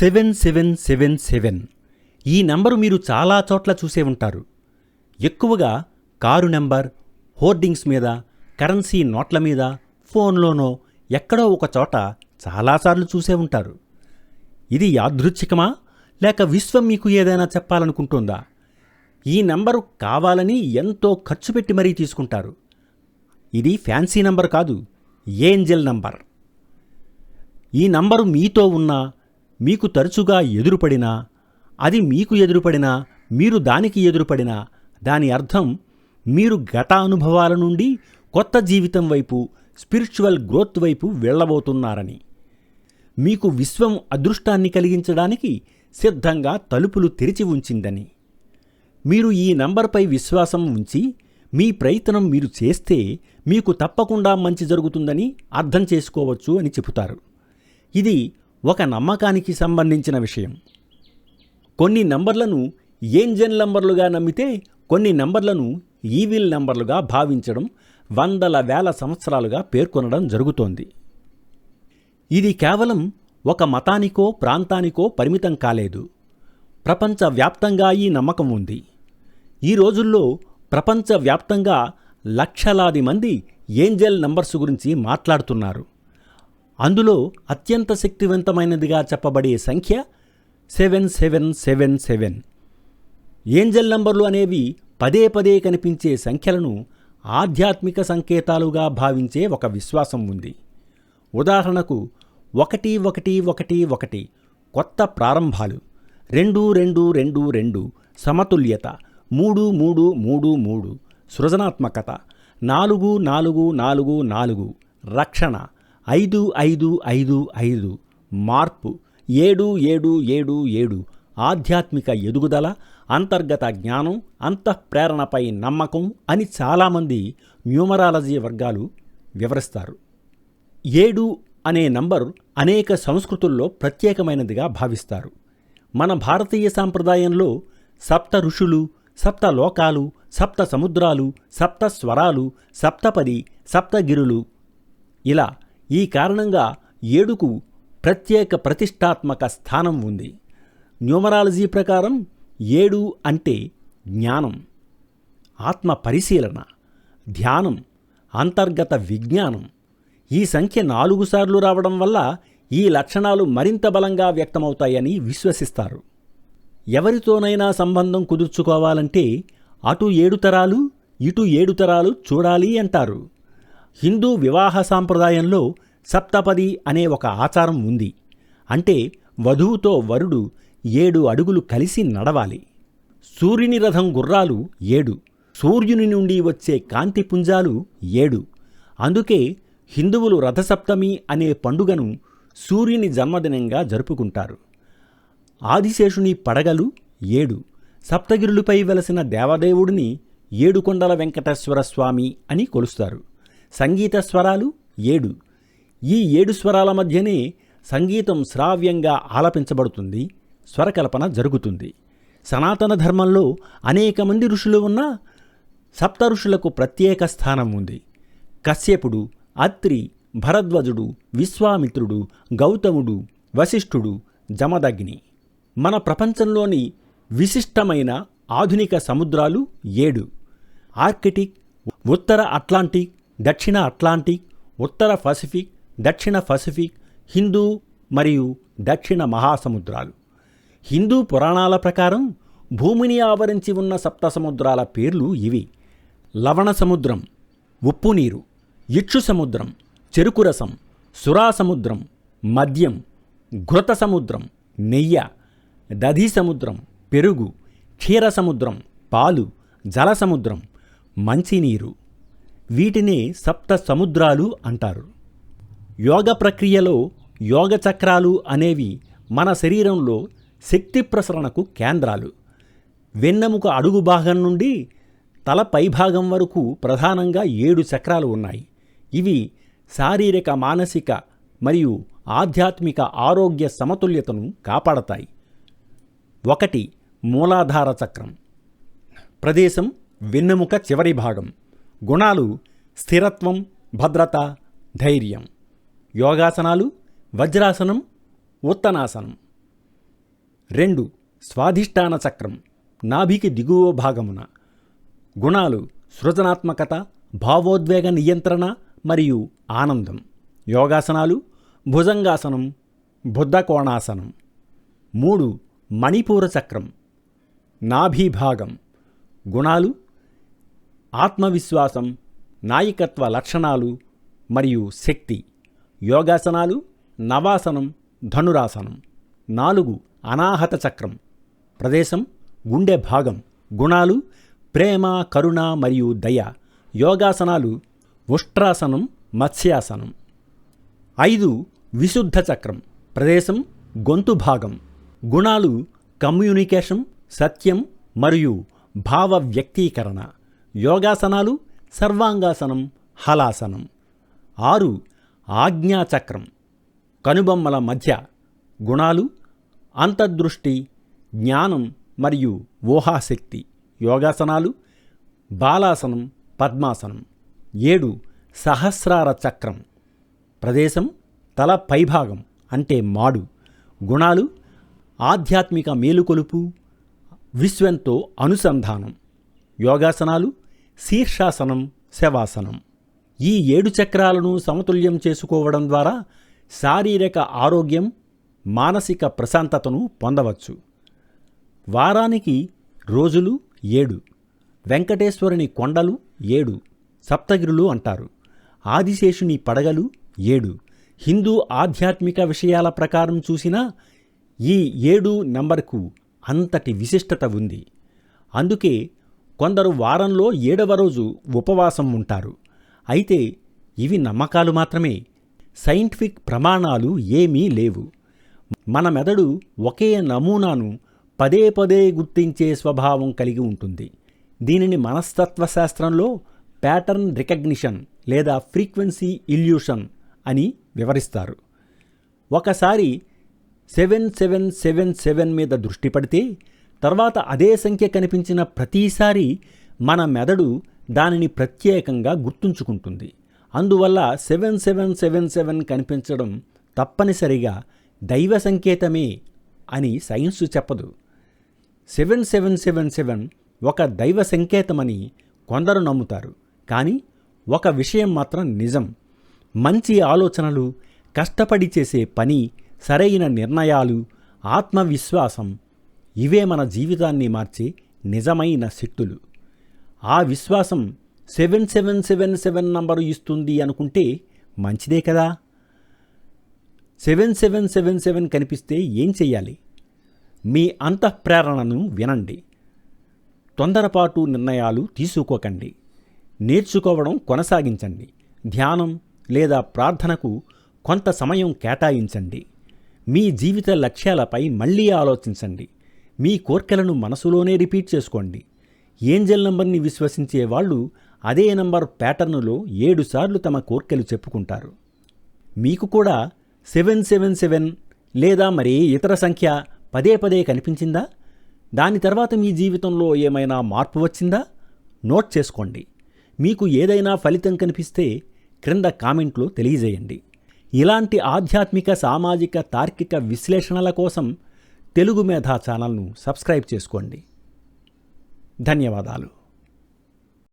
7777. ఈ నంబరు మీరు చాలా చోట్ల చూసే ఉంటారు. ఎక్కువగా కారు నెంబర్, హోర్డింగ్స్ మీద, కరెన్సీ నోట్ల మీద, ఫోన్లోనో ఎక్కడో ఒక చోట చాలాసార్లు చూసే ఉంటారు. ఇది యాదృచ్ఛికమా లేక విశ్వం మీకు ఏదైనా చెప్పాలనుకుంటోందా? ఈ నంబరు కావాలని ఎంతో ఖర్చు పెట్టి మరీ తీసుకుంటారు. ఇది ఫ్యాన్సీ నంబర్ కాదు, ఏంజెల్ నంబర్. ఈ నంబరు మీతో ఉన్నా, మీకు తరచుగా ఎదురుపడినా, అది మీకు ఎదురుపడినా, మీరు దానికి ఎదురుపడినా, దాని అర్థం మీరు గత అనుభవాల నుండి కొత్త జీవితం వైపు, స్పిరిచువల్ గ్రోత్ వైపు వెళ్ళబోతున్నారని, మీకు విశ్వం అదృష్టాన్ని కలిగించడానికి సిద్ధంగా తలుపులు తెరిచి ఉంచిందని. మీరు ఈ నంబర్పై విశ్వాసం ఉంచి మీ ప్రయత్నం మీరు చేస్తే మీకు తప్పకుండా మంచి జరుగుతుందని అర్థం చేసుకోవచ్చు అని చెబుతారు. ఇది ఒక నమ్మకానికి సంబంధించిన విషయం. కొన్ని నంబర్లను ఏంజెల్ నంబర్లుగా నమ్మితే కొన్ని నంబర్లను ఈవిల్ నంబర్లుగా భావించడం వందల వేల సంవత్సరాలుగా పేర్కొనడం జరుగుతోంది. ఇది కేవలం ఒక మతానికో ప్రాంతానికో పరిమితం కాలేదు. ప్రపంచవ్యాప్తంగా ఈ నమ్మకం ఉంది. ఈ రోజుల్లో ప్రపంచవ్యాప్తంగా లక్షలాది మంది ఏంజెల్ నంబర్స్ గురించి మాట్లాడుతున్నారు. అందులో అత్యంత శక్తివంతమైనదిగా చెప్పబడే సంఖ్య 7777. ఏంజెల్ నంబర్లు అనేవి పదే పదే కనిపించే సంఖ్యలను ఆధ్యాత్మిక సంకేతాలుగా భావించే ఒక విశ్వాసం ఉంది. ఉదాహరణకు 1111 కొత్త ప్రారంభాలు, 2222 సమతుల్యత, 3333 సృజనాత్మకత, 4444 రక్షణ, 5555 మార్పు, 7777 ఆధ్యాత్మిక ఎదుగుదల, అంతర్గత జ్ఞానం, అంతఃప్రేరణపై నమ్మకం అని చాలామంది న్యూమరాలజీ వర్గాలు వివరిస్తారు. 7 అనే నంబర్ అనేక సంస్కృతుల్లో ప్రత్యేకమైనదిగా భావిస్తారు. మన భారతీయ సాంప్రదాయంలో సప్త ఋషులు, సప్త లోకాలు, సప్త సముద్రాలు, సప్త స్వరాలు, సప్తపది, సప్తగిరులు, ఇలా ఈ కారణంగా 7కు ప్రత్యేక ప్రతిష్టాత్మక స్థానం ఉంది. న్యూమరాలజీ ప్రకారం 7 అంటే జ్ఞానం, ఆత్మ పరిశీలన, ధ్యానం, అంతర్గత విజ్ఞానం. ఈ సంఖ్య 4 సార్లు రావడం వల్ల ఈ లక్షణాలు మరింత బలంగా వ్యక్తమవుతాయని విశ్వసిస్తారు. ఎవరితోనైనా సంబంధం కుదుర్చుకోవాలంటే అటు 7 తరాలు, ఇటు 7 తరాలు చూడాలి అంటారు. హిందూ వివాహ సాంప్రదాయంలో సప్తపది అనే ఒక ఆచారం ఉంది. అంటే వధువుతో వరుడు 7 అడుగులు కలిసి నడవాలి. సూర్యుని రథం గుర్రాలు 7, సూర్యుని నుండి వచ్చే కాంతి పుంజాలు 7. అందుకే హిందువులు రథసప్తమి అనే పండుగను సూర్యుని జన్మదినంగా జరుపుకుంటారు. ఆదిశేషుని పడగలు 7, సప్తగిరులపై వెలసిన దేవదేవుడిని ఏడుకొండల వెంకటేశ్వర స్వామి అని కొలుస్తారు. సంగీత స్వరాలు 7. ఈ 7 స్వరాల మధ్యనే సంగీతం శ్రావ్యంగా ఆలపించబడుతుంది, స్వరకల్పన జరుగుతుంది. సనాతన ధర్మంలో అనేక మంది ఋషులు ఉన్నా సప్త ఋషులకు ప్రత్యేక స్థానం ఉంది. కశ్యపుడు, అత్రి, భరద్వజుడు, విశ్వామిత్రుడు, గౌతముడు, వశిష్ఠుడు, జమదగ్ని. మన ప్రపంచంలోని విశిష్టమైన ఆధునిక సముద్రాలు 7: ఆర్కిటిక్, ఉత్తర అట్లాంటిక్, దక్షిణ అట్లాంటిక్, ఉత్తర పసిఫిక్, దక్షిణ పసిఫిక్, హిందూ మరియు దక్షిణ మహాసముద్రాలు. హిందూ పురాణాల ప్రకారం భూమిని ఆవరించి ఉన్న సప్త సముద్రాల పేర్లు ఇవి: లవణ సముద్రం, ఉప్పు నీరు; ఇక్షు సముద్రం, చెరుకు రసం; సురా సముద్రం, మద్యం; ఘృత సముద్రం, నెయ్య; దధి సముద్రం, పెరుగు; క్షీర సముద్రం, పాలు; జల సముద్రం, మంచినీరు. వీటినే సప్త సముద్రాలు అంటారు. యోగ ప్రక్రియలో యోగ చక్రాలు అనేవి మన శరీరంలో శక్తి ప్రసరణకు కేంద్రాలు. వెన్నెముక అడుగు భాగం నుండి తల పైభాగం వరకు ప్రధానంగా 7 చక్రాలు ఉన్నాయి. ఇవి శారీరక, మానసిక మరియు ఆధ్యాత్మిక ఆరోగ్య సమతుల్యతను కాపాడతాయి. 1 మూలాధార చక్రం. ప్రదేశం వెన్నెముక చివరి భాగం. గుణాలు: స్థిరత్వం, భద్రత, ధైర్యం. యోగాసనాలు: వజ్రాసనం, ఉత్తనాసనం. 2 స్వాధిష్టాన చక్రం, నాభికి దిగువ భాగమున. గుణాలు: సృజనాత్మకత, భావోద్వేగ నియంత్రణ మరియు ఆనందం. యోగాసనాలు: భుజంగాసనం, బుద్ధ కోణాసనం. 3 మణిపూర చక్రం, నాభి భాగం. గుణాలు: ఆత్మవిశ్వాసం, నాయకత్వ లక్షణాలు మరియు శక్తి. యోగాసనాలు: నవాసనం, ధనురాసనం. 4 అనాహత చక్రం, ప్రదేశం గుండె భాగం. గుణాలు: ప్రేమ, కరుణ మరియు దయ. యోగాసనాలు: ఉష్ట్రాసనం, మత్స్యాసనం. 5 విశుద్ధ చక్రం, ప్రదేశం గొంతు భాగం. గుణాలు: కమ్యూనికేషన్, సత్యం మరియు భావ వ్యక్తీకరణ. యోగాసనాలు: సర్వాంగాసనం, హలాసనం. 6 ఆజ్ఞాచక్రం, కనుబొమ్మల మధ్య. గుణాలు: అంతర్దృష్టి, జ్ఞానం మరియు ఊహాశక్తి. యోగాసనాలు: బాలాసనం, పద్మాసనం. 7 సహస్రార చక్రం, ప్రదేశం తల పైభాగం అంటే మాడు. గుణాలు: ఆధ్యాత్మిక మేలుకొలుపు, విశ్వంతో అనుసంధానం. యోగాసనాలు: శీర్షాసనం, శవాసనం. ఈ 7 చక్రాలను సమతుల్యం చేసుకోవడం ద్వారా శారీరక ఆరోగ్యం, మానసిక ప్రశాంతతను పొందవచ్చు. వారానికి రోజులు 7, వెంకటేశ్వరుని కొండలు 7, సప్తగిరులు అంటారు. ఆదిశేషుని పడగలు 7. హిందూ ఆధ్యాత్మిక విషయాల ప్రకారం చూసినా ఈ 7 నంబర్కు అంతటి విశిష్టత ఉంది. అందుకే కొందరు వారంలో 7వ రోజు ఉపవాసం ఉంటారు. అయితే ఇవి నమ్మకాలు మాత్రమే, సైంటిఫిక్ ప్రమాణాలు ఏమీ లేవు. మన మెదడు ఒకే నమూనాను పదే పదే గుర్తించే స్వభావం కలిగి ఉంటుంది. దీనిని మనస్తత్వశాస్త్రంలో ప్యాటర్న్ రికగ్నిషన్ లేదా ఫ్రీక్వెన్సీ ఇల్యూషన్ అని వివరిస్తారు. ఒకసారి 7777 మీద దృష్టి పడితే తర్వాత అదే సంఖ్య కనిపించిన ప్రతిసారి మన మెదడు దానిని ప్రత్యేకంగా గుర్తుంచుకుంటుంది. అందువల్ల 7777 కనిపించడం తప్పనిసరిగా దైవ సంకేతమే అని సైన్సు చెప్పదు. 7777 ఒక దైవ సంకేతమని కొందరు నమ్ముతారు. కానీ ఒక విషయం మాత్రం నిజం: మంచి ఆలోచనలు, కష్టపడి చేసే పని, సరైన నిర్ణయాలు, ఆత్మవిశ్వాసం ఇవే మన జీవితాన్ని మార్చే నిజమైన శక్తులు. ఆ విశ్వాసం 7777 నంబరు ఇస్తుంది అనుకుంటే మంచిదే కదా. 7777 కనిపిస్తే ఏం చెయ్యాలి? మీ అంతఃప్రేరణను వినండి. తొందరపాటు నిర్ణయాలు తీసుకోకండి. నేర్చుకోవడం కొనసాగించండి. ధ్యానం లేదా ప్రార్థనకు కొంత సమయం కేటాయించండి. మీ జీవిత లక్ష్యాలపై మళ్ళీ ఆలోచించండి. మీ కోర్కెలను మనసులోనే రిపీట్ చేసుకోండి. ఏంజెల్ నంబర్ని విశ్వసించే వాళ్ళు అదే నంబర్ ప్యాటర్నులో 7 సార్లు తమ కోర్కెలు చెప్పుకుంటారు. మీకు కూడా 777 లేదా మరే ఇతర సంఖ్య పదే పదే కనిపించిందా? దాని తర్వాత మీ జీవితంలో ఏమైనా మార్పు వచ్చిందా? నోట్ చేసుకోండి. మీకు ఏదైనా ఫలితం కనిపిస్తే క్రింద కామెంట్లో తెలియజేయండి. ఇలాంటి ఆధ్యాత్మిక, సామాజిక, తార్కిక విశ్లేషణల కోసం తెలుగు మేధా ఛానల్ను సబ్స్క్రైబ్ చేసుకోండి. ధన్యవాదాలు.